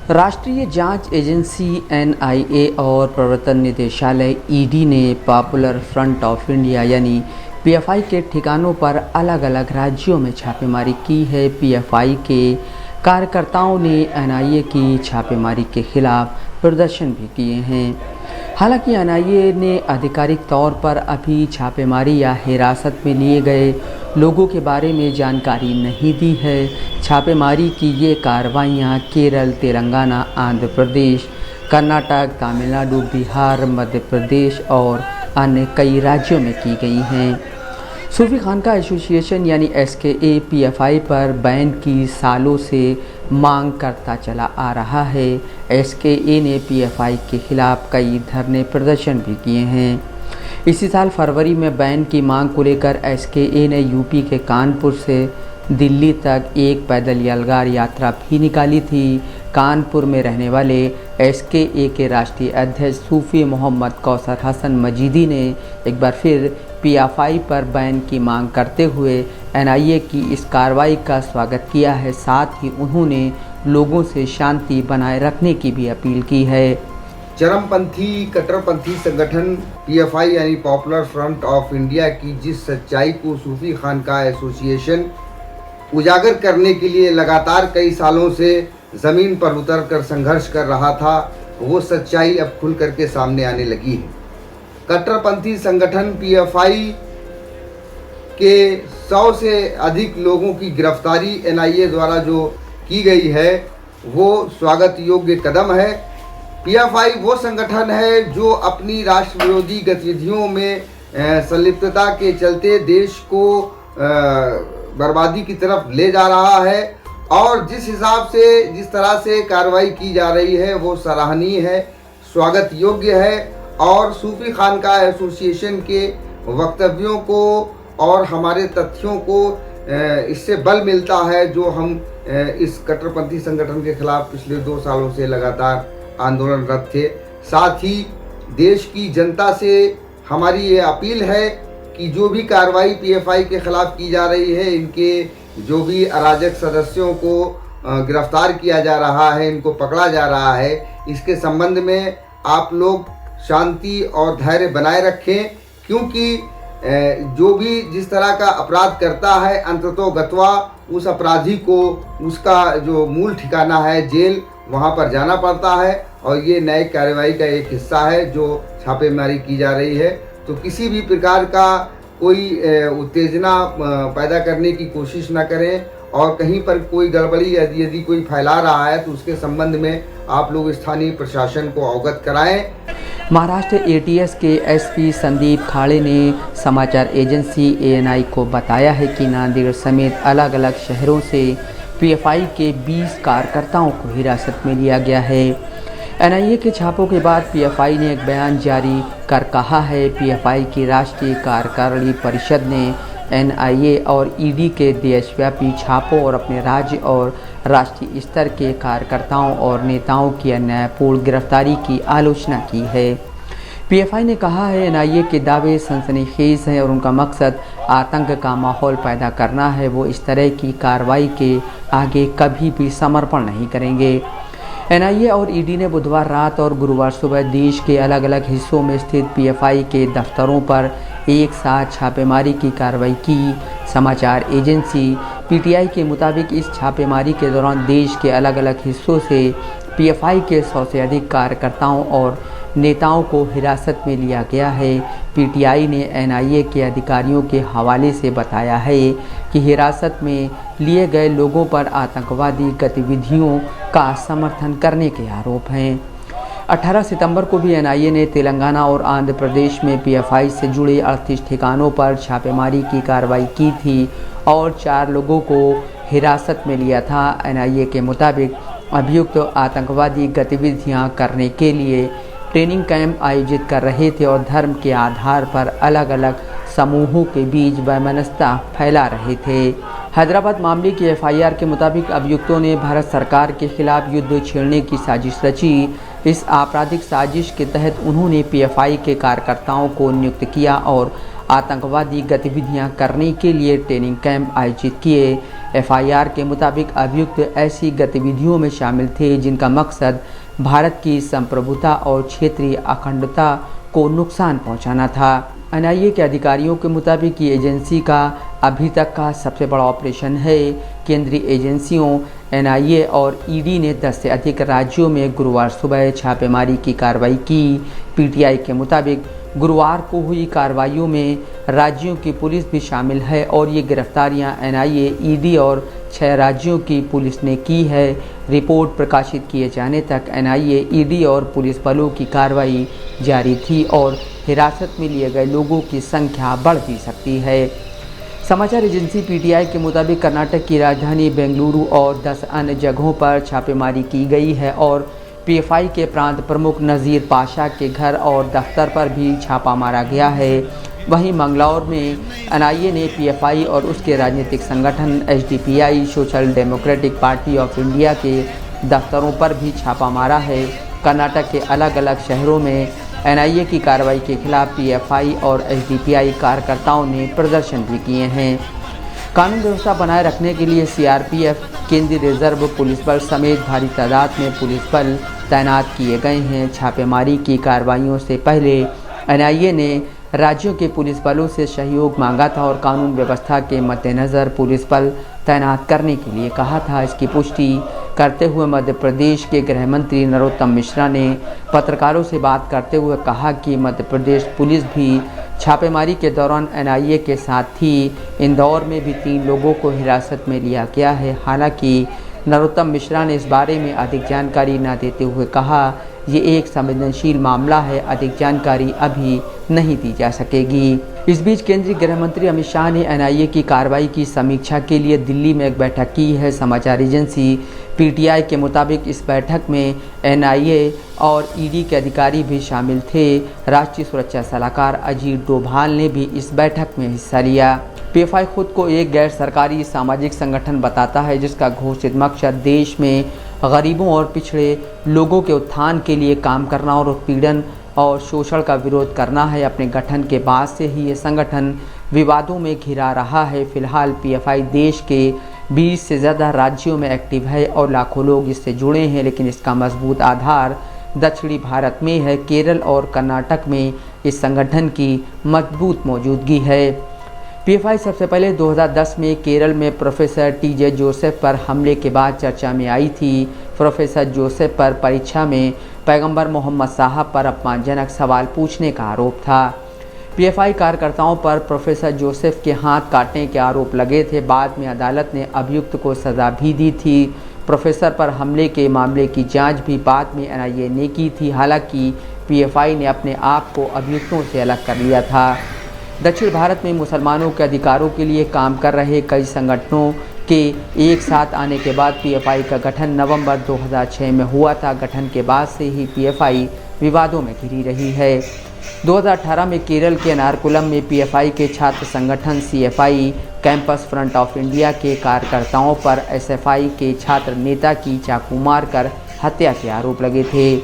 राष्ट्रीय जांच agency NIA और प्रवर्तन निदेशालय ईडी ने पॉपुलर फ्रंट ऑफ इंडिया यानी पीएफआई के ठिकानों पर अलग अलग राज्यों में छापेमारी की है। पीएफआई के कार्यकर्ताओं ने एनआईए की छापेमारी के खिलाफ प्रदर्शन भी किए हैं। हालांकि एनआईए ने आधिकारिक तौर पर अभी छापेमारी या हिरासत में लिए गए लोगों के बारे में जानकारी नहीं दी है। छापेमारी की ये कार्रवाइयाँ केरल, तेलंगाना, आंध्र प्रदेश, कर्नाटक, तमिलनाडु, बिहार, मध्य प्रदेश और अन्य कई राज्यों में की गई हैं। सूफी खानका एसोसिएशन यानी एसकेए पीएफआई पर बैन की सालों से मांग करता चला आ रहा है। एसकेए ने पीएफआई के खिलाफ कई धरने प्रदर्शन भी किए हैं। इसी साल फरवरी में बैन की मांग को लेकर एसकेए ने यूपी के कानपुर से दिल्ली तक एक पैदल यलगार यात्रा भी निकाली थी। कानपुर में रहने वाले एसकेए के राष्ट्रीय अध्यक्ष सूफी मोहम्मद कौसर हसन मजीदी ने एक बार फिर पीएफआई पर बैन की मांग करते हुए एनआईए की इस कार्रवाई का स्वागत किया है। साथ ही उन्होंने लोगों से शांति बनाए रखने की भी अपील की है। चरमपंथी कट्टरपंथी संगठन पीएफआई यानी पॉपुलर फ्रंट ऑफ इंडिया की जिस सच्चाई को सूफी खानका एसोसिएशन उजागर करने के लिए लगातार कई सालों से ज़मीन पर उतरकर संघर्ष कर रहा था, वो सच्चाई अब खुल करके सामने आने लगी है। कट्टरपंथी संगठन पीएफआई के 100 से अधिक लोगों की गिरफ्तारी एनआईए द्वारा जो की गई है वो स्वागत योग्य कदम है। पीएफआई वो संगठन है जो अपनी राष्ट्र विरोधी गतिविधियों में संलिप्तता के चलते देश को बर्बादी की तरफ ले जा रहा है और जिस हिसाब से जिस तरह से कार्रवाई की जा रही है वो सराहनीय है, स्वागत योग्य है और सूफी खानका एसोसिएशन के वक्तव्यों को और हमारे तथ्यों को इससे बल मिलता है जो हम इस कट्टरपंथी संगठन के खिलाफ पिछले 2 सालों से लगातार आंदोलनरत थे। साथ ही देश की जनता से हमारी ये अपील है कि जो भी कार्रवाई पीएफआई के खिलाफ की जा रही है, इनके जो भी अराजक सदस्यों को गिरफ्तार किया जा रहा है, इनको पकड़ा जा रहा है, इसके संबंध में आप लोग शांति और धैर्य बनाए रखें क्योंकि जो भी जिस तरह का अपराध करता है अंततोगत्वा उस अपराधी को उसका जो मूल ठिकाना है जेल, वहाँ पर जाना पड़ता है और ये न्यायिक कार्रवाई का एक हिस्सा है जो छापेमारी की जा रही है। तो किसी भी प्रकार का कोई उत्तेजना पैदा करने की कोशिश ना करें और कहीं पर कोई गड़बड़ी यदि कोई फैला रहा है तो उसके संबंध में आप लोग स्थानीय प्रशासन को अवगत कराएं। महाराष्ट्र एटीएस के एसपी संदीप खाड़े ने समाचार एजेंसी एएनआई को बताया है कि नांदेड़ समेत अलग अलग शहरों से पीएफआई के 20 कार्यकर्ताओं को हिरासत में लिया गया है। एनआईए के छापों के बाद पीएफआई ने एक बयान जारी कर कहा है, पीएफआई की राष्ट्रीय कार्यकारिणी परिषद ने एनआईए और ईडी के देशव्यापी छापों और अपने राज्य और राष्ट्रीय स्तर के कार्यकर्ताओं और नेताओं की अन्यायपूर्ण गिरफ्तारी की आलोचना की है। पीएफआई ने कहा है, एनआईए के दावे सनसनीखेज हैं और उनका मकसद आतंक का माहौल पैदा करना है। वो इस तरह की कार्रवाई के आगे कभी भी समर्पण नहीं करेंगे। एनआईए और ईडी ने बुधवार रात और गुरुवार सुबह देश के अलग अलग हिस्सों में स्थित पीएफआई के दफ्तरों पर एक साथ छापेमारी की कार्रवाई की। समाचार एजेंसी पीटीआई के मुताबिक इस छापेमारी के दौरान देश के अलग अलग हिस्सों से पीएफआई के 100 से अधिक कार्यकर्ताओं और नेताओं को हिरासत में लिया गया है। पीटीआई ने एनआईए के अधिकारियों के हवाले से बताया है कि हिरासत में लिए गए लोगों पर आतंकवादी गतिविधियों का समर्थन करने के आरोप हैं। 18 सितंबर को भी एनआईए ने तेलंगाना और आंध्र प्रदेश में पीएफआई से जुड़े 38 ठिकानों पर छापेमारी की कार्रवाई की थी और 4 लोगों को हिरासत में लिया था। एनआईए के मुताबिक अभियुक्त आतंकवादी गतिविधियां करने के लिए ट्रेनिंग कैंप आयोजित कर रहे थे और धर्म के आधार पर अलग अलग समूहों के बीच वैमनस्यता फैला रहे थे। हैदराबाद मामले की एफआईआर के मुताबिक अभियुक्तों ने भारत सरकार के खिलाफ युद्ध छेड़ने की साजिश रची। इस आपराधिक साजिश के तहत उन्होंने पीएफआई के कार्यकर्ताओं को नियुक्त किया और आतंकवादी गतिविधियां करने के लिए ट्रेनिंग कैंप आयोजित किए। एफआईआर के मुताबिक अभियुक्त ऐसी गतिविधियों में शामिल थे जिनका मकसद भारत की संप्रभुता और क्षेत्रीय अखंडता को नुकसान पहुंचाना था। एनआईए के अधिकारियों के मुताबिक ये एजेंसी का अभी तक का सबसे बड़ा ऑपरेशन है। केंद्रीय एजेंसियों एनआईए और ईडी ने 10 से अधिक राज्यों में गुरुवार सुबह छापेमारी की कार्रवाई की। पीटीआई के मुताबिक गुरुवार को हुई कार्रवाइयों में राज्यों की पुलिस भी शामिल है और ये गिरफ्तारियां एनआईए, ईडी और 6 राज्यों की पुलिस ने की है। रिपोर्ट प्रकाशित किए जाने तक एनआईए, ईडी और पुलिस बलों की कार्रवाई जारी थी और हिरासत में लिए गए लोगों की संख्या बढ़ भी सकती है। समाचार एजेंसी पीटीआई के मुताबिक कर्नाटक की राजधानी बेंगलुरु और 10 अन्य जगहों पर छापेमारी की गई है और पीएफआई के प्रांत प्रमुख नज़ीर पाशा के घर और दफ्तर पर भी छापा मारा गया है। वहीं मंगलौर में एनआईए ने पीएफआई और उसके राजनीतिक संगठन SDPI, social democratic party of India के दफ्तरों पर भी छापा मारा है। कर्नाटक के अलग अलग शहरों में एनआईए की कार्रवाई के खिलाफ पीएफआई और एसडीपीआई कार्यकर्ताओं ने प्रदर्शन भी किए हैं। कानून व्यवस्था बनाए रखने के लिए सीआरपीएफ, केंद्रीय रिजर्व पुलिस बल समेत भारी तादाद में पुलिस बल तैनात किए गए हैं। छापेमारी की कार्रवाइयों से पहले एनआईए ने राज्यों के पुलिस बलों से सहयोग मांगा था और कानून व्यवस्था के मद्देनज़र पुलिस बल तैनात करने के लिए कहा था। इसकी पुष्टि करते हुए मध्य प्रदेश के गृह मंत्री नरोत्तम मिश्रा ने पत्रकारों से बात करते हुए कहा कि मध्य प्रदेश पुलिस भी छापेमारी के दौरान एनआईए के साथ थी। इंदौर में भी 3 लोगों को हिरासत में लिया गया है। हालांकि नरोत्तम मिश्रा ने इस बारे में अधिक जानकारी न देते हुए कहा, ये एक संवेदनशील मामला है, अधिक जानकारी अभी नहीं दी जा सकेगी। इस बीच केंद्रीय गृह मंत्री अमित शाह ने एनआईए की कार्रवाई की समीक्षा के लिए दिल्ली में एक बैठक की है। समाचार एजेंसी पीटीआई के मुताबिक इस बैठक में एनआईए और ईडी के अधिकारी भी शामिल थे। राष्ट्रीय सुरक्षा सलाहकार अजीत डोभाल ने भी इस बैठक में हिस्सा लिया। पीएफआई खुद को एक गैर सरकारी सामाजिक संगठन बताता है जिसका घोषित मकसद देश में गरीबों और पिछड़े लोगों के उत्थान के लिए काम करना और उत्पीड़न और शोषण का विरोध करना है। अपने गठन के बाद से ही ये संगठन विवादों में घिरा रहा है। फिलहाल पीएफआई देश के 20 से ज़्यादा राज्यों में एक्टिव है और लाखों लोग इससे जुड़े हैं, लेकिन इसका मजबूत आधार दक्षिणी भारत में है। केरल और कर्नाटक में इस संगठन की मजबूत मौजूदगी है। पीएफआई सबसे पहले 2010 में केरल में प्रोफेसर टीजे जोसेफ पर हमले के बाद चर्चा में आई थी। प्रोफेसर जोसेफ पर परीक्षा में पैगंबर मोहम्मद साहब पर अपमानजनक सवाल पूछने का आरोप था। पीएफआई कार्यकर्ताओं पर प्रोफेसर जोसेफ के हाथ काटने के आरोप लगे थे। बाद में अदालत ने अभियुक्त को सज़ा भी दी थी। प्रोफेसर पर हमले के मामले की जांच भी बाद में एनआईए ने की थी। हालांकि पीएफआई ने अपने आप को अभियुक्तों से अलग कर लिया था। दक्षिण भारत में मुसलमानों के अधिकारों के लिए काम कर रहे कई संगठनों के एक साथ आने के बाद पीएफआई का गठन नवंबर 2006 में हुआ था। गठन के बाद से ही पीएफआई विवादों में घिरी रही है। 2018 में केरल के एर्नाकुलम में पीएफआई के छात्र संगठन CFI campus front of India के कार्यकर्ताओं पर एसएफआई के छात्र नेता की चाकू मारकर हत्या के आरोप लगे थे।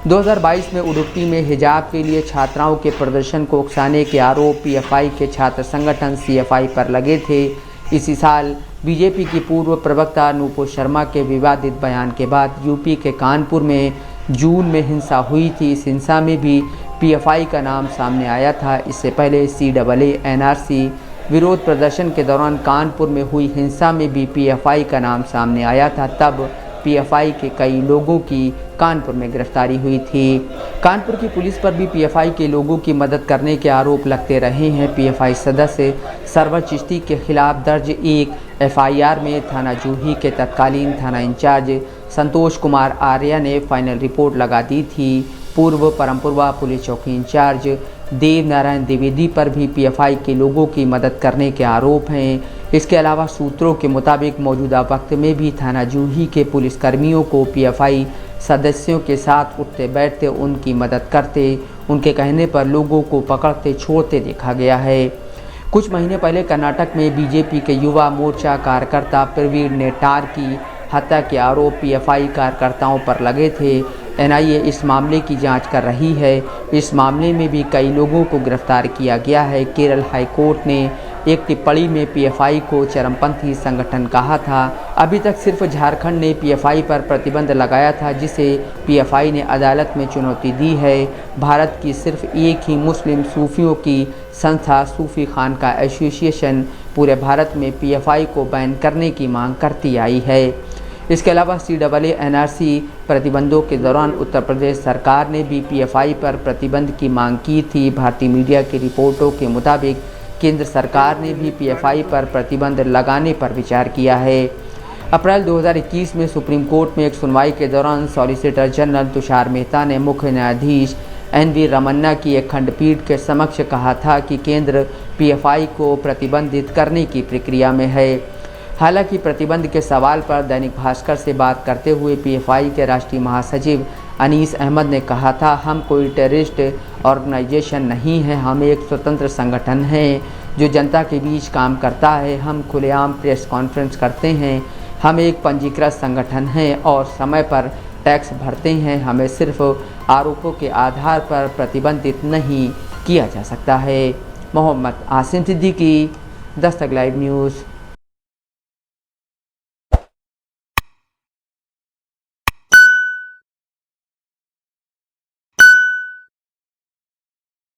2022 में उडुपी में हिजाब के लिए छात्राओं के प्रदर्शन को उकसाने के आरोप पीएफआई के छात्र संगठन सीएफआई पर लगे थे। इसी साल बीजेपी की पूर्व प्रवक्ता नूपुर शर्मा के विवादित बयान के बाद यूपी के कानपुर में जून में हिंसा हुई थी। इस हिंसा में भी पीएफआई का नाम सामने आया था। इससे पहले सीएए एनआरसी विरोध प्रदर्शन के दौरान कानपुर में हुई हिंसा में भी पीएफआई का नाम सामने आया था। तब पीएफआई के कई लोगों की कानपुर में गिरफ्तारी हुई थी। कानपुर की पुलिस पर भी पीएफआई के लोगों की मदद करने के आरोप लगते रहे हैं। पीएफआई सदस्य सरवर चिश्ती के खिलाफ दर्ज एक एफआईआर में थाना जूही के तत्कालीन थाना इंचार्ज संतोष कुमार आर्या ने फाइनल रिपोर्ट लगा दी थी। पूर्व परमपुरवा पुलिस चौकी इंचार्ज देव नारायण द्विवेदी पर भी पीएफआई के लोगों की मदद करने के आरोप हैं। इसके अलावा सूत्रों के मुताबिक मौजूदा वक्त में भी थाना जूही के पुलिसकर्मियों को पीएफआई सदस्यों के साथ उठते बैठते उनकी मदद करते, उनके कहने पर लोगों को पकड़ते छोड़ते देखा गया है। कुछ महीने पहले कर्नाटक में बीजेपी के युवा मोर्चा कार्यकर्ता प्रवीण नेटार की हत्या के आरोप पीएफआई कार्यकर्ताओं पर लगे थे। एनआईए इस मामले की जांच कर रही है। इस मामले में भी कई लोगों को गिरफ्तार किया गया है। केरल हाई कोर्ट ने एक टिप्पणी में पीएफआई को चरमपंथी संगठन कहा था। अभी तक सिर्फ झारखंड ने पीएफआई पर प्रतिबंध लगाया था, जिसे पीएफआई ने अदालत में चुनौती दी है। भारत की सिर्फ एक ही मुस्लिम सूफियों की संस्था सूफी खानका एसोसिएशन पूरे भारत में पीएफआई को बैन करने की मांग करती आई है। इसके अलावा CAA NRC प्रतिबंधों के दौरान उत्तर प्रदेश सरकार ने भी पीएफआई पर प्रतिबंध की मांग की थी। भारतीय मीडिया की रिपोर्टों के मुताबिक केंद्र सरकार ने भी पीएफआई पर प्रतिबंध लगाने पर विचार किया है। अप्रैल 2021 में सुप्रीम कोर्ट में एक सुनवाई के दौरान सॉलिसिटर जनरल तुषार मेहता ने मुख्य न्यायाधीश NV रमन्ना की एक खंडपीठ के समक्ष कहा था कि केंद्र पीएफआई को प्रतिबंधित करने की प्रक्रिया में है। हालांकि प्रतिबंध के सवाल पर दैनिक भास्कर से बात करते हुए पीएफआई के राष्ट्रीय महासचिव अनीस अहमद ने कहा था, हम कोई टेररिस्ट ऑर्गेनाइजेशन नहीं है, हम एक स्वतंत्र संगठन हैं जो जनता के बीच काम करता है। हम खुलेआम प्रेस कॉन्फ्रेंस करते हैं, हम एक पंजीकृत संगठन हैं और समय पर टैक्स भरते हैं। हमें सिर्फ आरोपों के आधार पर प्रतिबंधित नहीं किया जा सकता है। Mohammad Asim Siddiqui, Dastak live news.